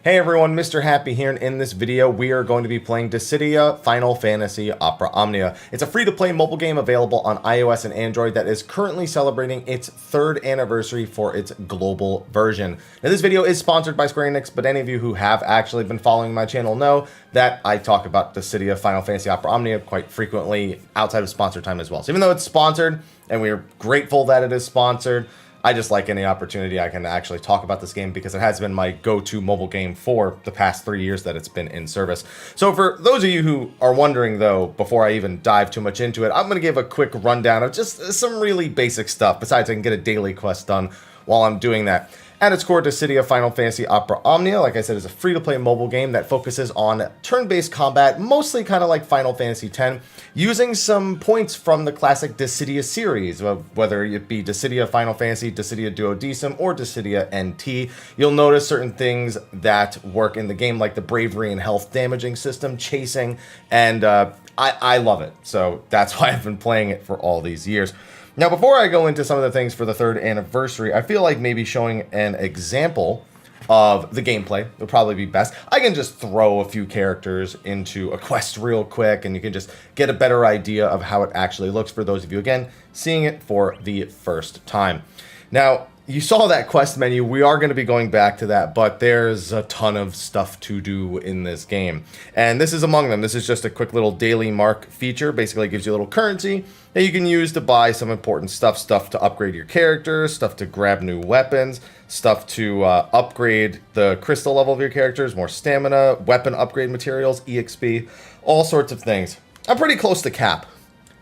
Hey everyone, Mr. Happy here, and in this video we are going to be playing Dissidia Final Fantasy Opera Omnia. It's a free-to-play mobile game available on iOS and Android that is currently celebrating its 3rd anniversary for its global version. Now this video is sponsored by Square Enix, but any of you who have actually been following my channel know that I talk about Dissidia Final Fantasy Opera Omnia quite frequently outside of sponsor time as well. So even though it's sponsored, and we're grateful that it is sponsored, I just like any opportunity I can actually talk about this game because it has been my go-to mobile game for the past 3 years that it's been in service. So for those of you who are wondering though, before I even dive too much into it, I'm going to give a quick rundown of just some really basic stuff, besides I can get a daily quest done while I'm doing that. At its core, Dissidia Final Fantasy Opera Omnia, like I said, is a free-to-play mobile game that focuses on turn-based combat, mostly kind of like Final Fantasy X, using some points from the classic Dissidia series, whether it be Dissidia Final Fantasy, Dissidia Duodecim, or Dissidia NT. You'll notice certain things that work in the game, like the bravery and health damaging system, chasing, and I love it. So that's why I've been playing it for all these years. Now, before I go into some of the things for the 3rd anniversary, I feel like maybe showing an example of the gameplay would probably be best. I can just throw a few characters into a quest real quick, and you can just get a better idea of how it actually looks for those of you, again, seeing it for the first time. Now, you saw that quest menu. We are going to be going back to that, but there's a ton of stuff to do in this game. And this is among them. This is just a quick little daily mark feature. Basically, it gives you a little currency that you can use to buy some important stuff. Stuff to upgrade your character, stuff to grab new weapons, stuff to upgrade the crystal level of your characters, more stamina, weapon upgrade materials, EXP, all sorts of things. I'm pretty close to cap,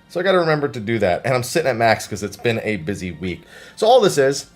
so I got to remember to do that. And I'm sitting at max because it's been a busy week. So all this is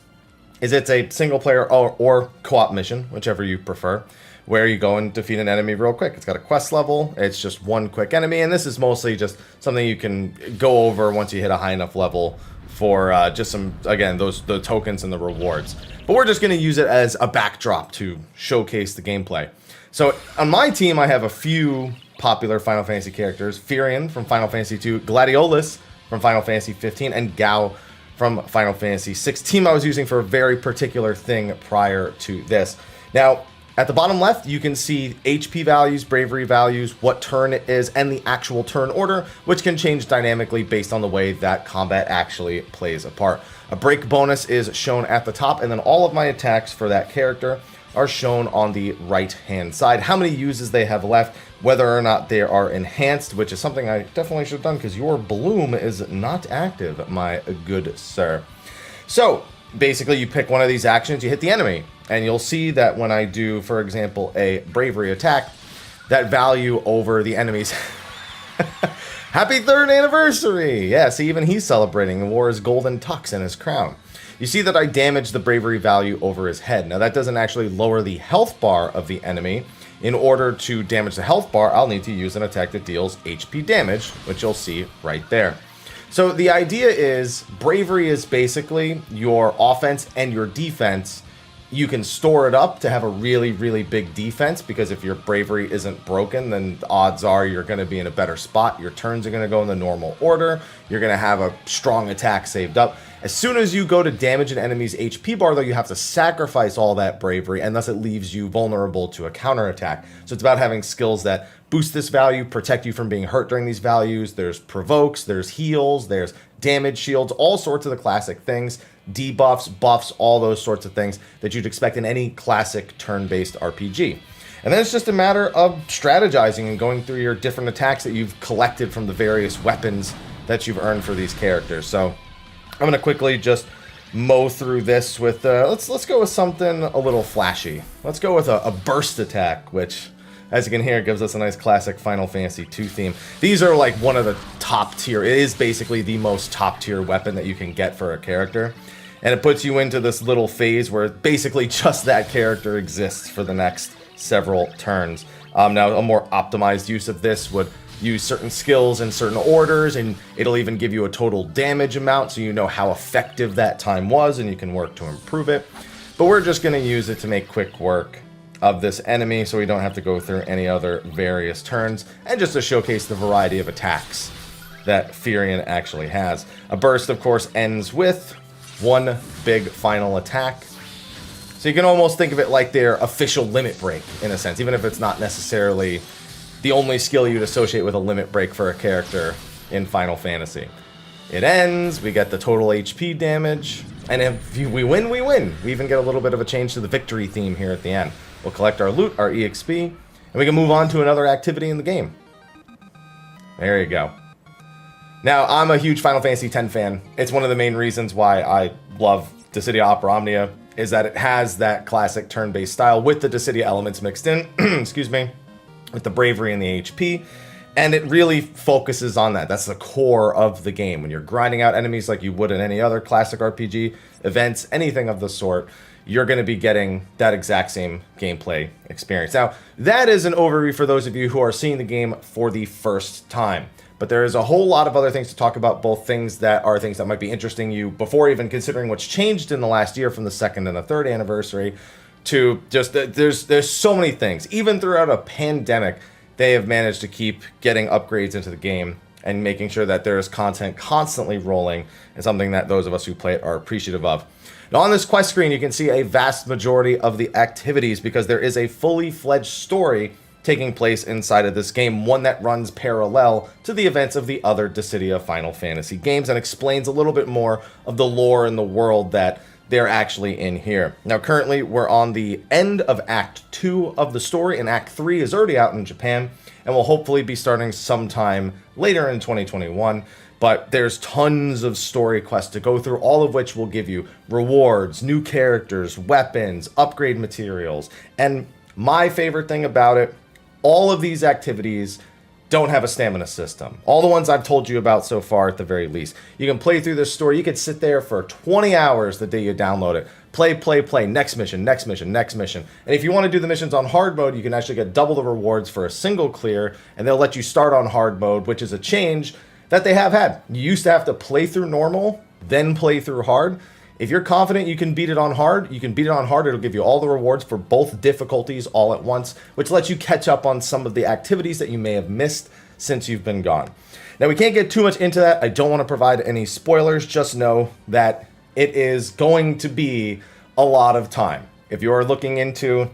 it's a single player or co-op mission, whichever you prefer, where you go and defeat an enemy real quick. It's got a quest level. It's just one quick enemy, and this is mostly just something you can go over once you hit a high enough level for just some, again, the tokens and the rewards. But we're just going to use it as a backdrop to showcase the gameplay. So on my team, I have a few popular Final Fantasy characters: Firion from Final Fantasy II, Gladiolus from Final Fantasy 15, and Gao from Final Fantasy 6. Team I was using for a very particular thing prior to this. Now, at the bottom left, you can see HP values, bravery values, what turn it is, and the actual turn order, which can change dynamically based on the way that combat actually plays a part. A break bonus is shown at the top, and then all of my attacks for that character are shown on the right-hand side. How many uses they have left, whether or not they are enhanced, which is something I definitely should have done because your bloom is not active, my good sir. So, basically, you pick one of these actions, you hit the enemy, and you'll see that when I do, for example, a bravery attack, that value over the enemy's Happy 3rd anniversary! Yes, even he's celebrating and wore his golden tux in his crown. You see that I damaged the bravery value over his head. Now, that doesn't actually lower the health bar of the enemy. In order to damage the health bar, I'll need to use an attack that deals HP damage, which you'll see right there. So the idea is, bravery is basically your offense and your defense. You can store it up to have a really, really big defense, because if your bravery isn't broken, then the odds are you're going to be in a better spot. Your turns are going to go in the normal order. You're going to have a strong attack saved up. As soon as you go to damage an enemy's HP bar, though, you have to sacrifice all that bravery, and thus it leaves you vulnerable to a counterattack. So it's about having skills that boost this value, protect you from being hurt during these values. There's provokes, there's heals, there's damage shields, all sorts of the classic things. Debuffs, buffs, all those sorts of things that you'd expect in any classic turn-based RPG. And then it's just a matter of strategizing and going through your different attacks that you've collected from the various weapons that you've earned for these characters. So I'm going to quickly just mow through this with, let's go with something a little flashy. Let's go with a burst attack, which, as you can hear, gives us a nice classic Final Fantasy II theme. These are like one of the top tier. It is basically the most top tier weapon that you can get for a character. And it puts you into this little phase where basically just that character exists for the next several turns. Now, a more optimized use of this would use certain skills in certain orders, and it'll even give you a total damage amount so you know how effective that time was and you can work to improve it. But we're just going to use it to make quick work of this enemy so we don't have to go through any other various turns, and just to showcase the variety of attacks that Firion actually has. A burst, of course, ends with one big final attack, So you can almost think of it like their official limit break, in a sense, even if it's not necessarily the only skill you'd associate with a limit break for a character in Final Fantasy. It ends, we get the total HP damage, and if we win, we win. We even get a little bit of a change to the victory theme here at the end. We'll collect our loot, our EXP, and we can move on to another activity in the game. There you go. Now, I'm a huge Final Fantasy X fan. It's one of the main reasons why I love Dissidia Opera Omnia, is that it has that classic turn-based style with the Dissidia elements mixed in, excuse me, with the bravery and the HP. And it really focuses on that. That's the core of the game. When you're grinding out enemies like you would in any other classic RPG, events, anything of the sort, you're going to be getting that exact same gameplay experience. Now, that is an overview for those of you who are seeing the game for the first time. But there is a whole lot of other things to talk about, both things that are things that might be interesting you before even considering what's changed in the last year from the 2nd and the 3rd anniversary to just, there's so many things. Even throughout a pandemic, they have managed to keep getting upgrades into the game and making sure that there is content constantly rolling, and something that those of us who play it are appreciative of. Now on this quest screen, you can see a vast majority of the activities because there is a fully fledged story taking place inside of this game, one that runs parallel to the events of the other Dissidia Final Fantasy games and explains a little bit more of the lore and the world that they're actually in here. Now currently we're on the end of Act 2 of the story, and Act 3 is already out in Japan and will hopefully be starting sometime later in 2021. But there's tons of story quests to go through, all of which will give you rewards, new characters, weapons, upgrade materials, and my favorite thing about it, all of these activities don't have a stamina system. All the ones I've told you about so far at the very least. You can play through this story. You could sit there for 20 hours the day you download it. Play, next mission, next mission, next mission. And if you want to do the missions on hard mode, you can actually get double the rewards for a single clear, and they'll let you start on hard mode, which is a change that they have had. You used to have to play through normal, then play through hard. If you're confident you can beat it on hard, you can beat it on hard. It'll give you all the rewards for both difficulties all at once, which lets you catch up on some of the activities that you may have missed since you've been gone. Now, we can't get too much into that. I don't want to provide any spoilers. Just know that it is going to be a lot of time. If you're looking into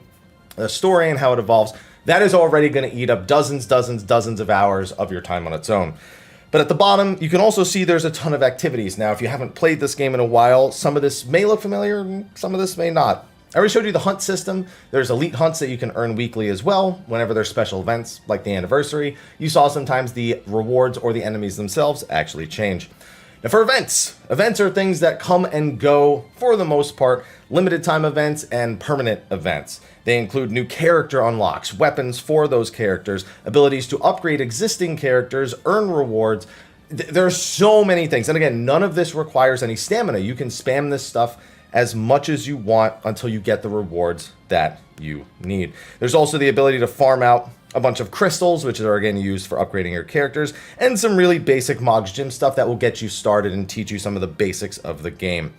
the story and how it evolves, that is already going to eat up dozens of hours of your time on its own. But at the bottom, you can also see there's a ton of activities. Now, if you haven't played this game in a while, some of this may look familiar, some of this may not. I already showed you the hunt system. There's elite hunts that you can earn weekly as well, whenever there's special events, like the anniversary. You saw sometimes the rewards or the enemies themselves actually change. Now for events are things that come and go for the most part, limited time events and permanent events. They include new character unlocks, weapons for those characters, abilities to upgrade existing characters, earn rewards. There are so many things. And again, none of this requires any stamina. You can spam this stuff as much as you want until you get the rewards that you need. There's also the ability to farm out a bunch of crystals, which are again used for upgrading your characters, and some really basic Mog's Gym stuff that will get you started and teach you some of the basics of the game.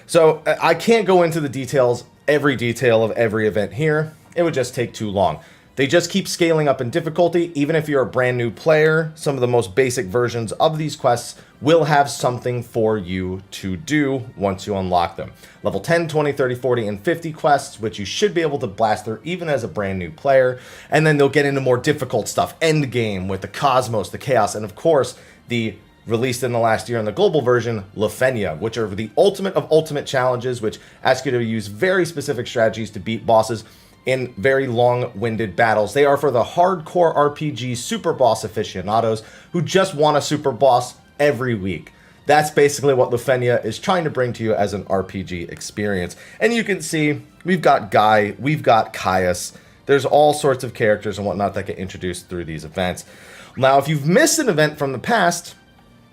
So I can't go into the details, every detail of every event here. It would just take too long. They just keep scaling up in difficulty. Even if you're a brand new player, some of the most basic versions of these quests will have something for you to do once you unlock them. Level 10, 20, 30, 40, and 50 quests, which you should be able to blast through even as a brand new player. And then they'll get into more difficult stuff. Endgame with the Cosmos, the Chaos, and of course, the released in the last year in the global version, Lefenia, which are the ultimate of ultimate challenges, which ask you to use very specific strategies to beat bosses in very long-winded battles. They are for the hardcore RPG super boss aficionados who just want a super boss every week. That's basically what Lefenia is trying to bring to you as an RPG experience. And you can see we've got Guy, we've got Caius. There's all sorts of characters and whatnot that get introduced through these events. Now, if you've missed an event from the past,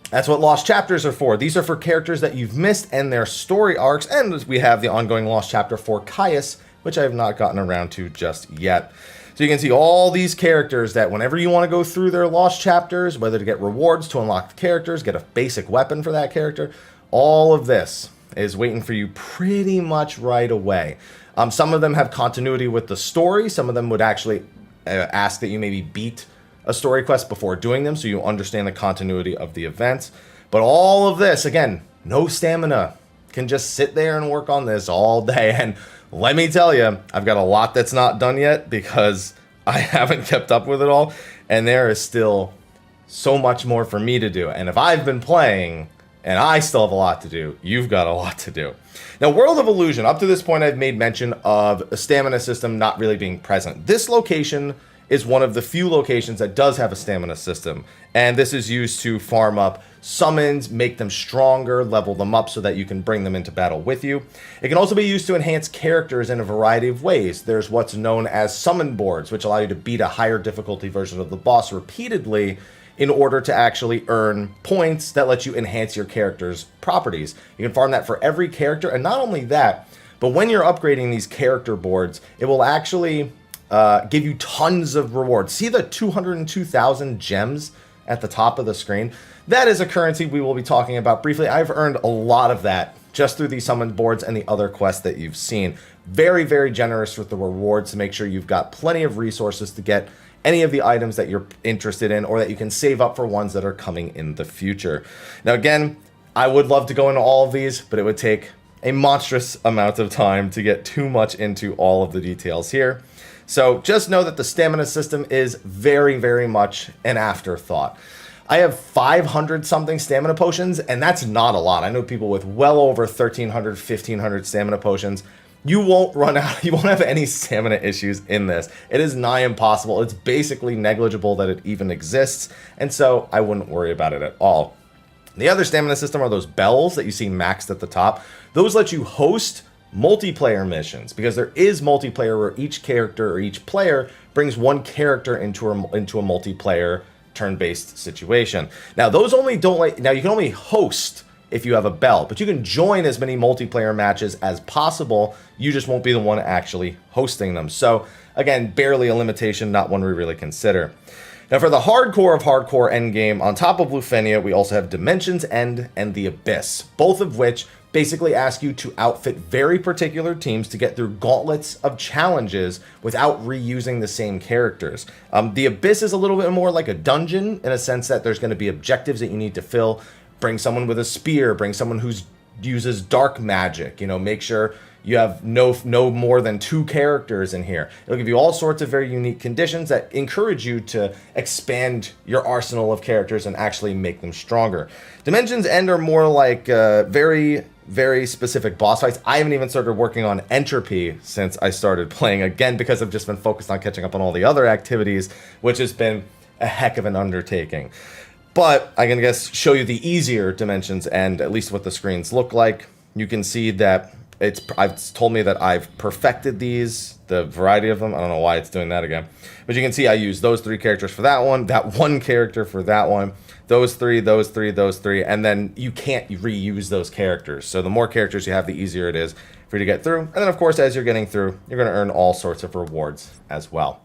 that's what Lost Chapters are for. These are for characters that you've missed and their story arcs. And we have the ongoing Lost Chapter for Caius, which I have not gotten around to just yet. So you can see all these characters that whenever you want to go through their Lost Chapters, whether to get rewards to unlock the characters, get a basic weapon for that character, all of this is waiting for you pretty much right away. Some of them have continuity with the story. Some of them would actually ask that you maybe beat a story quest before doing them so you understand the continuity of the events. But all of this, again, no stamina. can just sit there and work on this all day. And let me tell you, I've got a lot that's not done yet because I haven't kept up with it all. And there is still so much more for me to do. And if I've been playing and I still have a lot to do, you've got a lot to do. Now, World of Illusion, up to this point, I've made mention of a stamina system not really being present. This location is one of the few locations that does have a stamina system. And this is used to farm up summons, make them stronger, level them up so that you can bring them into battle with you. It can also be used to enhance characters in a variety of ways. There's what's known as summon boards, which allow you to beat a higher difficulty version of the boss repeatedly in order to actually earn points that let you enhance your character's properties. You can farm that for every character, and not only that, but when you're upgrading these character boards, it will actually give you tons of rewards. See the 202,000 gems at the top of the screen? That is a currency we will be talking about briefly. I've earned a lot of that just through these summoned boards and the other quests that you've seen. Very, very generous with the rewards to make sure you've got plenty of resources to get any of the items that you're interested in, or that you can save up for ones that are coming in the future. Now, again, I would love to go into all of these, but it would take a monstrous amount of time to get too much into all of the details here. So just know that the stamina system is very, very much an afterthought. I have 500 something stamina potions, and that's not a lot. I know people with well over 1,300, 1,500 stamina potions. You won't run out, you won't have any stamina issues in this. It is nigh impossible. It's basically negligible that it even exists, and so I wouldn't worry about it at all. The other stamina system are those bells that you see maxed at the top. Those let you host multiplayer missions, because there is multiplayer where each character or each player brings one character into a multiplayer turn-based situation. Now, those only don't like, now you can only host if you have a bell, but you can join as many multiplayer matches as possible. You just won't be the one actually hosting them. So again, barely a limitation, not one we really consider. Now, for the hardcore of hardcore endgame, on top of Lufenia, we also have Dimensions End and the Abyss, both of which basically ask you to outfit very particular teams to get through gauntlets of challenges without reusing the same characters. The Abyss is a little bit more like a dungeon in a sense that there's going to be objectives that you need to fill. Bring someone with a spear, bring someone who uses dark magic, make sure you have no more than 2 characters in here. It'll give you all sorts of very unique conditions that encourage you to expand your arsenal of characters and actually make them stronger. Dimensions End are more like very, very specific boss fights. I haven't even started working on Entropy since I started playing, again, because I've just been focused on catching up on all the other activities, which has been a heck of an undertaking. But I can show you the easier Dimensions End, at least what the screens look like. You can see that it's told me that I've perfected these, the variety of them. I don't know why it's doing that again. But you can see I use those 3 characters for that one character for that one, those 3, those 3, those 3, and then you can't reuse those characters. So the more characters you have, the easier it is for you to get through. And then, of course, as you're getting through, you're going to earn all sorts of rewards as well.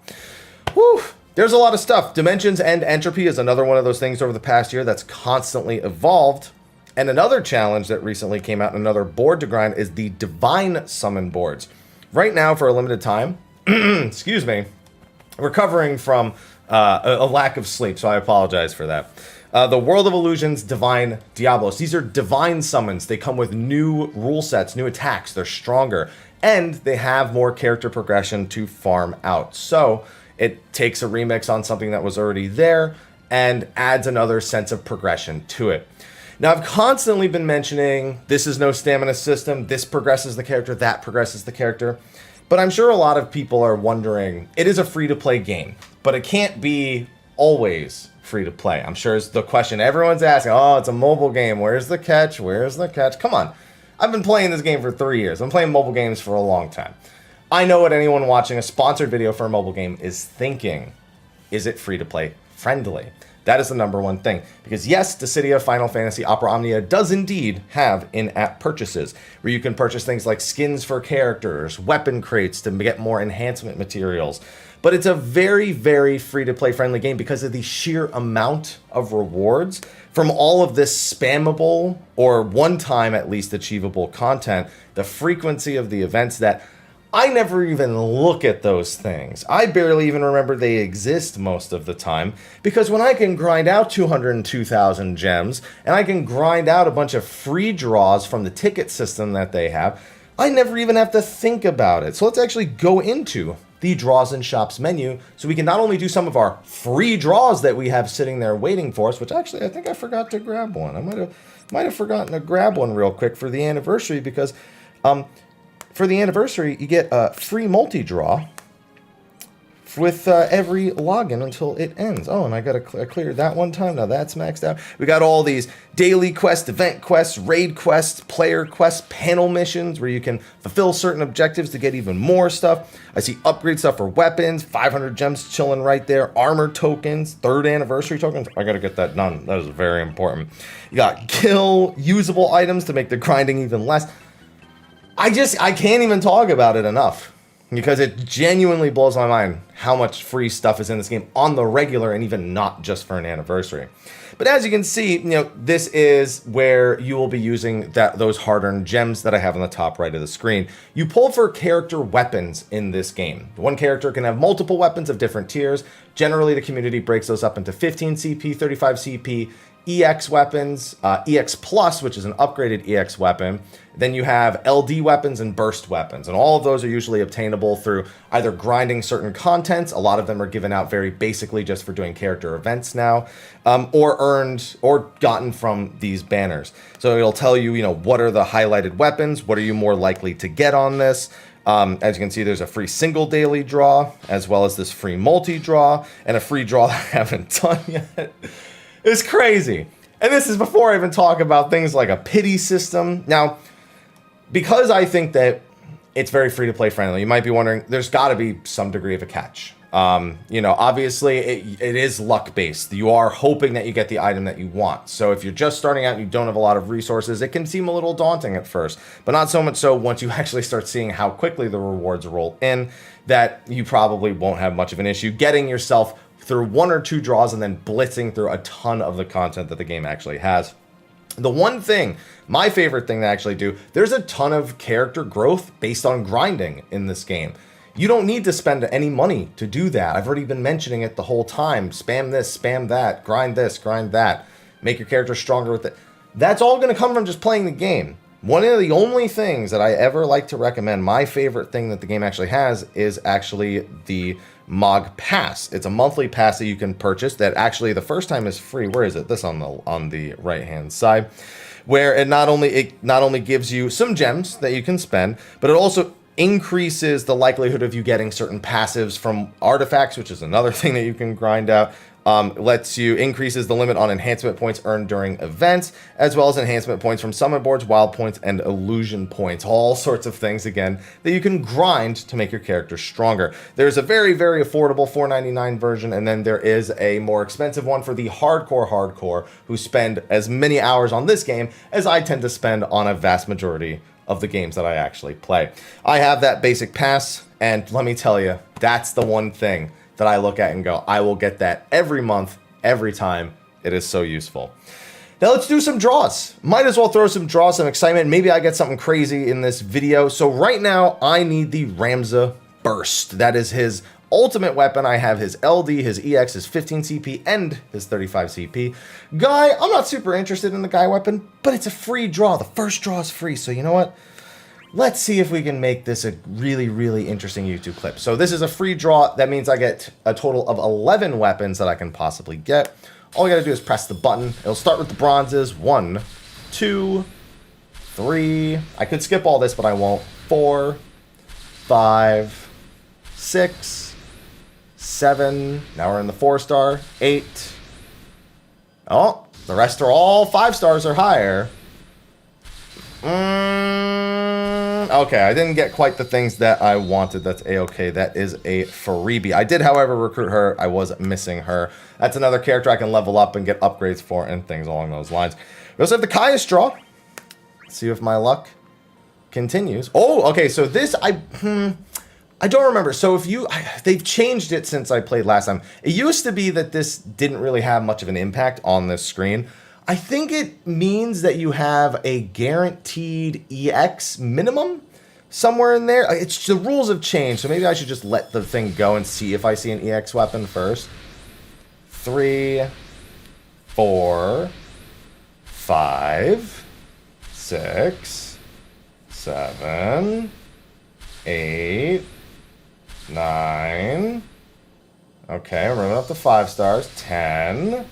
Whew! There's a lot of stuff. Dimensions End Entropy is another one of those things over the past year that's constantly evolved. And another challenge that recently came out, another board to grind, is the Divine Summon boards. Right now, for a limited time, excuse me, recovering from a lack of sleep, so I apologize for that. The World of Illusions Divine Diablos. These are divine summons. They come with new rule sets, new attacks. They're stronger. And they have more character progression to farm out. So it takes a remix on something that was already there and adds another sense of progression to it. Now, I've constantly been mentioning this is no stamina system, this progresses the character, that progresses the character. But I'm sure a lot of people are wondering, it is a free-to-play game, but it can't be always free-to-play. I'm sure it's the question everyone's asking. Oh, it's a mobile game. Where's the catch? Where's the catch? Come on. I've been playing this game for 3 years. I'm playing mobile games for a long time. I know what anyone watching a sponsored video for a mobile game is thinking. Is it free-to-play friendly? That is the number one thing. Because yes, Dissidia Final Fantasy Opera Omnia does indeed have in-app purchases, where you can purchase things like skins for characters, weapon crates to get more enhancement materials. But it's a very, very free-to-play friendly game because of the sheer amount of rewards from all of this spammable, or one-time at least achievable content, the frequency of the events that I never even look at those things. I barely even remember they exist most of the time, because when I can grind out 202,000 gems and I can grind out a bunch of free draws from the ticket system that they have, I never even have to think about it. So let's actually go into the draws and shops menu so we can not only do some of our free draws that we have sitting there waiting for us, which actually I think I forgot to grab one. I might have forgotten to grab one real quick for the anniversary, because for the anniversary, you get a free multi-draw with every login until it ends. Oh, and I got to clear that one time. Now that's maxed out. We got all these daily quests, event quests, raid quests, player quests, panel missions where you can fulfill certain objectives to get even more stuff. I see upgrade stuff for weapons, 500 gems chilling right there, armor tokens, 3rd anniversary tokens. I got to get that done. That is very important. You got kill usable items to make the grinding even less. I can't even talk about it enough, because it genuinely blows my mind how much free stuff is in this game on the regular, and even not just for an anniversary. But as you can see, this is where you will be using those hard-earned gems that I have on the top right of the screen. You pull for character weapons in this game. One character can have multiple weapons of different tiers. Generally, the community breaks those up into 15 CP, 35 CP, EX weapons, EX Plus, which is an upgraded EX weapon. Then you have LD weapons and burst weapons. And all of those are usually obtainable through either grinding certain contents. A lot of them are given out very basically just for doing character events now, or earned or gotten from these banners. So it'll tell you, what are the highlighted weapons? What are you more likely to get on this? As you can see, there's a free single daily draw, as well as this free multi-draw, and a free draw that I haven't done yet. It's crazy. And this is before I even talk about things like a pity system. Now, because I think that it's very free-to-play friendly, you might be wondering, there's got to be some degree of a catch. Obviously, it is luck-based. You are hoping that you get the item that you want. So if you're just starting out and you don't have a lot of resources, it can seem a little daunting at first. But not so much so once you actually start seeing how quickly the rewards roll in, that you probably won't have much of an issue getting yourself through 1 or 2 draws and then blitzing through a ton of the content that the game actually has. The one thing, my favorite thing to actually do, there's a ton of character growth based on grinding in this game. You don't need to spend any money to do that. I've already been mentioning it the whole time. Spam this, spam that, grind this, grind that. Make your character stronger with it. That's all going to come from just playing the game. One of the only things that I ever like to recommend, my favorite thing that the game actually has, is actually the Mog Pass. It's a monthly pass that you can purchase that actually the first time is free. Where is it? This on the right hand side, where it not only gives you some gems that you can spend, but it also increases the likelihood of you getting certain passives from artifacts, which is another thing that you can grind out. Increases the limit on enhancement points earned during events, as well as enhancement points from summon boards, wild points, and illusion points. All sorts of things, again, that you can grind to make your character stronger. There's a very, very affordable $4.99 version, and then there is a more expensive one for the hardcore who spend as many hours on this game as I tend to spend on a vast majority of the games that I actually play. I have that basic pass, and let me tell you, that's the one thing that I look at and go, I will get that every month, every time. It is so useful. Now let's do some draws. Might as well throw some draws, some excitement. Maybe I get something crazy in this video. So right now, I need the Ramza Burst. That is his ultimate weapon. I have his LD, his EX, his 15 CP, and his 35 CP. Guy, I'm not super interested in the Guy weapon, but it's a free draw. The first draw is free, so you know what? Let's see if we can make this a really, really interesting YouTube clip. So this is a free draw. That means I get a total of 11 weapons that I can possibly get. All I gotta do is press the button. It'll start with the bronzes. 1, 2, 3. I could skip all this, but I won't. 4, 5, 6, 7. Now we're in the 4-star. 8. Oh, the rest are all 5 stars or higher. Okay, I didn't get quite the things that I wanted. That's a-okay. That is a freebie. I did, however, recruit her. I was missing her. That's another character I can level up and get upgrades for and things along those lines. We also have the Caius draw. Let's see if my luck continues. Oh, okay, so this, I don't remember. So they've changed it since I played last time. It used to be that this didn't really have much of an impact on this screen. I think it means that you have a guaranteed EX minimum. somewhere in there. It's the rules have changed, so maybe I should just let the thing go and see if I see an EX weapon first. 3, 4, 5, 6, 7, 8, 9. Okay, we're moving up to 5 stars. 10,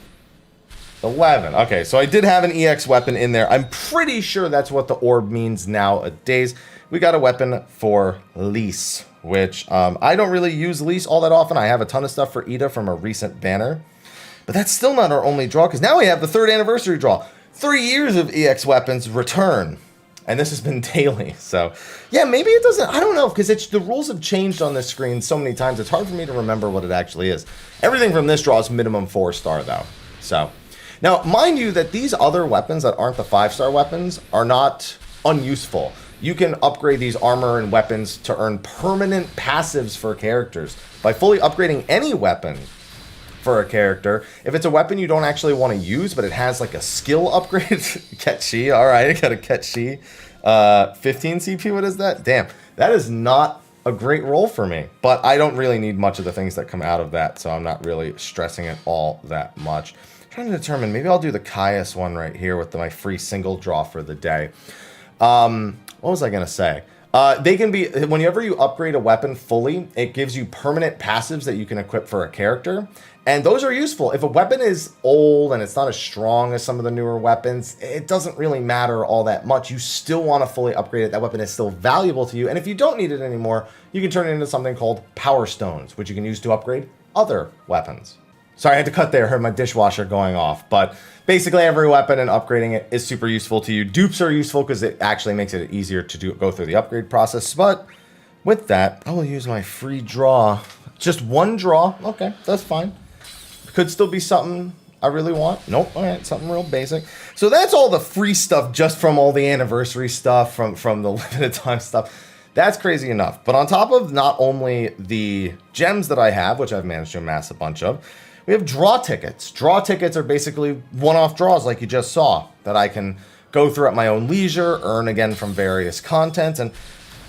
11. Okay, so I did have an EX weapon in there. I'm pretty sure that's what the orb means nowadays. We got a weapon for Lise, which I don't really use Lise all that often. I have a ton of stuff for Ida from a recent banner. But that's still not our only draw, because now we have the 3rd anniversary draw. 3 years of EX weapons return. And this has been daily. So, yeah, maybe it doesn't. I don't know, because the rules have changed on this screen so many times. It's hard for me to remember what it actually is. Everything from this draw is minimum 4-star, though. So, now, mind you that these other weapons that aren't the 5-star weapons are not unuseful. You can upgrade these armor and weapons to earn permanent passives for characters. By fully upgrading any weapon for a character, if it's a weapon you don't actually want to use, but it has like a skill upgrade. Ketchi, all right, I got a Ketchi. 15 CP, what is that? Damn, that is not a great roll for me, but I don't really need much of the things that come out of that, so I'm not really stressing it all that much. I'm trying to determine, maybe I'll do the Caius one right here with my free single draw for the day. What was I gonna say? They can be, whenever you upgrade a weapon fully, it gives you permanent passives that you can equip for a character. And those are useful. If a weapon is old and it's not as strong as some of the newer weapons, it doesn't really matter all that much. You still want to fully upgrade it. That weapon is still valuable to you. And if you don't need it anymore, you can turn it into something called Power Stones, which you can use to upgrade other weapons. Sorry, I had to cut there. I heard my dishwasher going off. But basically, every weapon and upgrading it is super useful to you. Dupes are useful because it actually makes it easier to go through the upgrade process. But with that, I will use my free draw. Just one draw. Okay, that's fine. Could still be something I really want. Nope. All right, something real basic. So that's all the free stuff just from all the anniversary stuff, from the limited time stuff. That's crazy enough. But on top of not only the gems that I have, which I've managed to amass a bunch of, we have draw tickets. Draw tickets are basically one-off draws like you just saw that I can go through at my own leisure, earn again from various content. And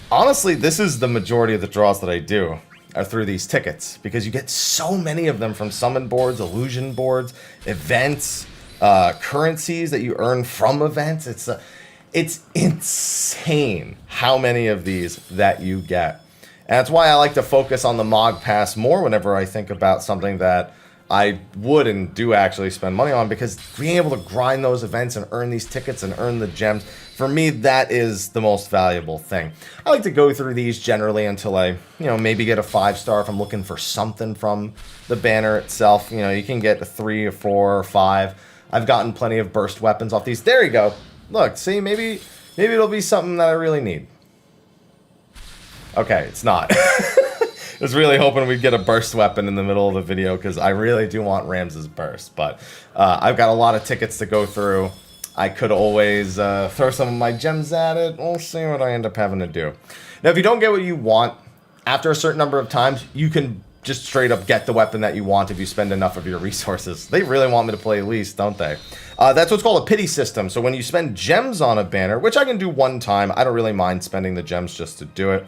honestly, this is the majority of the draws that I do are through these tickets, because you get so many of them from summon boards, illusion boards, events, currencies that you earn from events. It's insane how many of these that you get. And that's why I like to focus on the Mog Pass more whenever I think about something that I would and do actually spend money on, because being able to grind those events and earn these tickets and earn the gems, for me, that is the most valuable thing. I like to go through these generally until I, maybe get a 5-star if I'm looking for something from the banner itself. You can get a 3 or 4 or 5. I've gotten plenty of burst weapons off these. There you go. Look, see, maybe it'll be something that I really need. Okay, it's not. I was really hoping we'd get a burst weapon in the middle of the video, because I really do want Ramses' burst. But I've got a lot of tickets to go through. I could always throw some of my gems at it. We'll see what I end up having to do. Now, if you don't get what you want, after a certain number of times, you can just straight up get the weapon that you want if you spend enough of your resources. They really want me to play Elise, don't they? That's what's called a pity system. So when you spend gems on a banner, which I can do one time, I don't really mind spending the gems just to do it.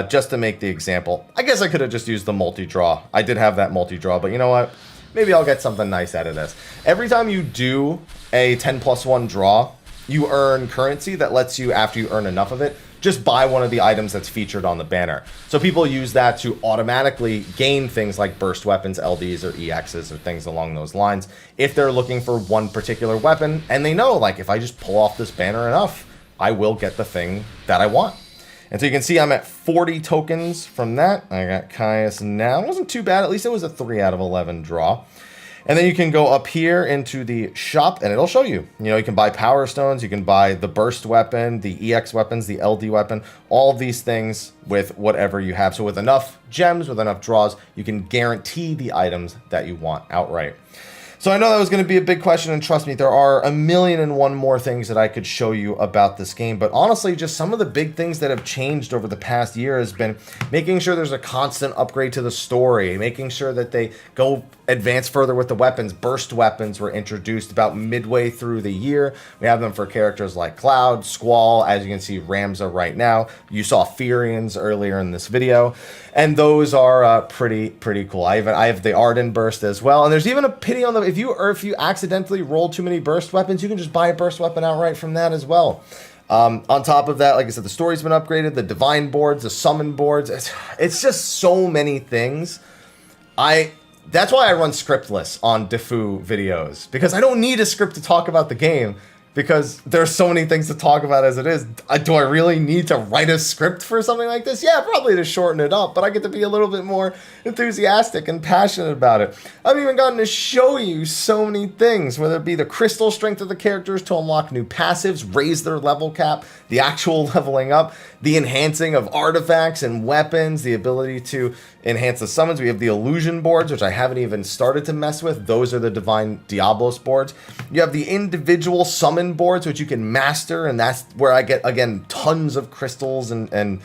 Just to make the example. I guess I could have just used the multi-draw. I did have that multi-draw, but you know what? Maybe I'll get something nice out of this. Every time you do a 10+1 draw, you earn currency that lets you, after you earn enough of it, just buy one of the items that's featured on the banner. So people use that to automatically gain things like burst weapons, LDs, or EXs, or things along those lines, if they're looking for one particular weapon, and they know, like, if I just pull off this banner enough, I will get the thing that I want. And so you can see I'm at 40 tokens from that. I got Caius now. It wasn't too bad. At least it was a 3 out of 11 draw. And then you can go up here into the shop, and it'll show you. You can buy Power Stones. You can buy the Burst Weapon, the EX weapons, the LD weapon. All of these things with whatever you have. So with enough gems, with enough draws, you can guarantee the items that you want outright. So I know that was going to be a big question, and trust me, there are a million and one more things that I could show you about this game. But honestly, just some of the big things that have changed over the past year has been making sure there's a constant upgrade to the story, making sure that they go advance further with the weapons. Burst weapons were introduced about midway through the year. We have them for characters like Cloud, Squall, as you can see, Ramza right now. You saw Furians earlier in this video, and those are pretty cool. I have the Arden burst as well, and there's even a pity on the if you accidentally roll too many burst weapons, you can just buy a burst weapon outright from that as well. On top of that, like I said, the story's been upgraded, the divine boards, the summon boards. It's just so many things. That's why I run scriptless on DFFOO videos, because I don't need a script to talk about the game, because there's so many things to talk about as it is. Do I really need to write a script for something like this? Yeah, probably to shorten it up, but I get to be a little bit more enthusiastic and passionate about it. I've even gotten to show you so many things, whether it be the crystal strength of the characters to unlock new passives, raise their level cap, the actual leveling up, the enhancing of artifacts and weapons, the ability to enhance the summons. We have the illusion boards, which I haven't even started to mess with. Those are the divine Diablos boards. You have the individual summon boards, which you can master, and that's where I get, again, tons of crystals and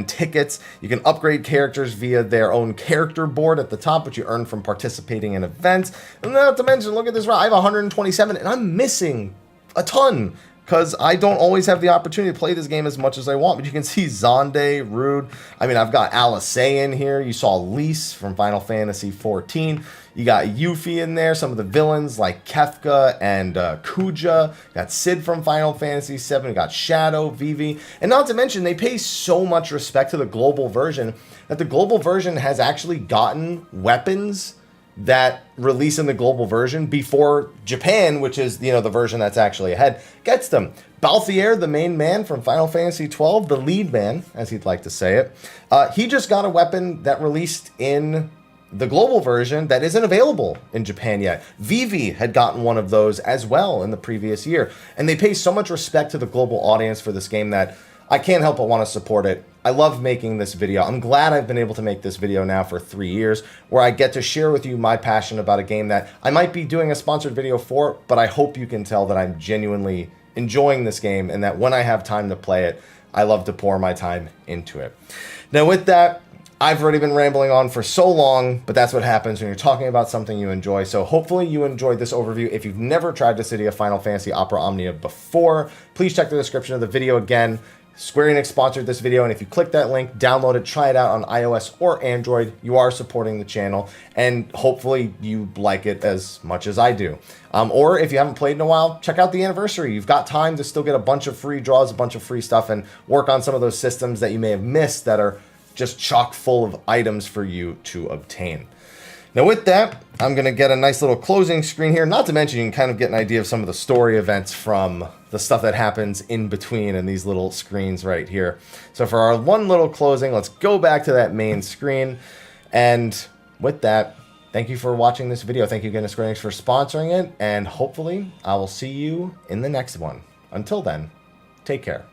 tickets. You can upgrade characters via their own character board at the top, which you earn from participating in events. And not to mention, look at this, I have 127, and I'm missing a ton, because I don't always have the opportunity to play this game as much as I want. But you can see Zonde, Rude. I mean, I've got Alice in here. You saw Lise from Final Fantasy XIV. You got Yuffie in there. Some of the villains like Kefka and Kuja. You got Sid from Final Fantasy VII. You got Shadow, Vivi. And not to mention, they pay so much respect to the global version that the global version has actually gotten weapons that release in the global version before Japan, which is, the version that's actually ahead, gets them. Balthier, the main man from Final Fantasy XII, the lead man, as he'd like to say it, he just got a weapon that released in the global version that isn't available in Japan yet. Vivi had gotten one of those as well in the previous year. And they pay so much respect to the global audience for this game that I can't help but want to support it. I love making this video. I'm glad I've been able to make this video now for 3 years, where I get to share with you my passion about a game that I might be doing a sponsored video for, but I hope you can tell that I'm genuinely enjoying this game, and that when I have time to play it, I love to pour my time into it. Now with that, I've already been rambling on for so long, but that's what happens when you're talking about something you enjoy. So hopefully you enjoyed this overview. If you've never tried Dissidia Final Fantasy Opera Omnia before, please check the description of the video again. Square Enix sponsored this video, and if you click that link, download it, try it out on iOS or Android, you are supporting the channel, and hopefully you like it as much as I do. Or if you haven't played in a while, check out the anniversary. You've got time to still get a bunch of free draws, a bunch of free stuff, and work on some of those systems that you may have missed that are just chock full of items for you to obtain. Now with that, I'm going to get a nice little closing screen here. Not to mention, you can kind of get an idea of some of the story events from the stuff that happens in between in these little screens right here. So for our one little closing, let's go back to that main screen. And with that, thank you for watching this video. Thank you again to Square Enix for sponsoring it. And hopefully I will see you in the next one. Until then, take care.